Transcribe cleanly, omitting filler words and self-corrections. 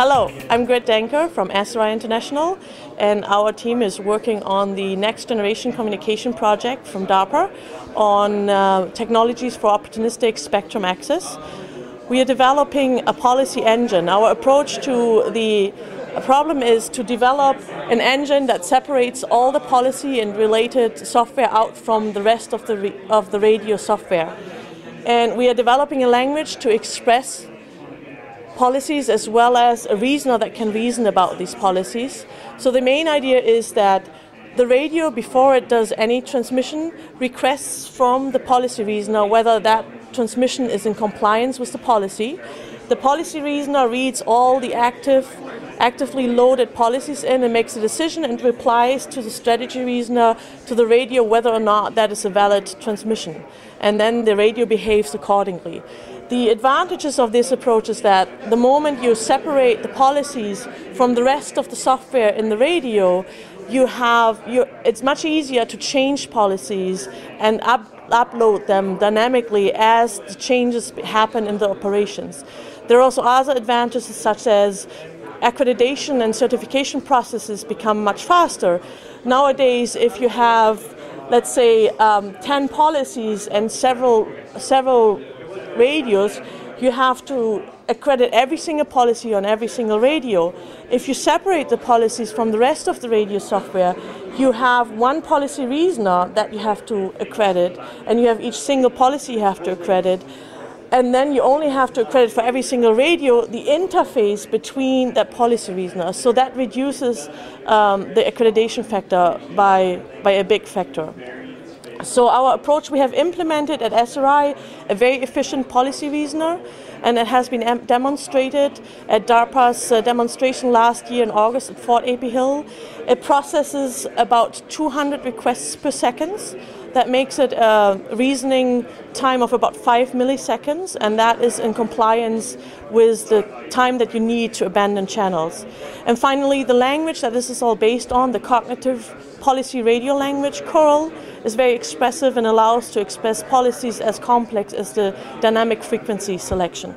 Hello, I'm Denker from SRI International, and our team is working on the next generation communication project from DARPA on technologies for opportunistic spectrum access. We are developing a policy engine. Our approach to the problem is to develop an engine that separates all the policy and related software out from the rest of the radio software. And we are developing a language to express policies as well as a reasoner that can reason about these policies. So the main idea is that the radio, before it does any transmission, requests from the policy reasoner whether that transmission is in compliance with the policy. The policy reasoner reads all the actively loaded policies in and makes a decision and replies to the strategy reasoner, to the radio, whether or not that is a valid transmission. And then the radio behaves accordingly. The advantages of this approach is that the moment you separate the policies from the rest of the software in the radio, it's much easier to change policies and upload them dynamically as the changes happen in the operations. There are also other advantages such as accreditation and certification processes become much faster. Nowadays, if you have, let's say, 10 policies and several radios, you have to accredit every single policy on every single radio. If you separate the policies from the rest of the radio software, you have one policy reasoner that you have to accredit, and you have each single policy you have to accredit. And then you only have to accredit for every single radio the interface between that policy reasoner. So that reduces the accreditation factor by a big factor. So our approach, we have implemented at SRI a very efficient policy reasoner, and it has been demonstrated at DARPA's demonstration last year in August at Fort AP Hill. It processes about 200 requests per second. That makes it a reasoning time of about 5 milliseconds, and that is in compliance with the time that you need to abandon channels. And finally, the language that this is all based on, the cognitive policy radio language, CORAL, is very expressive and allows to express policies as complex as the dynamic frequency selection.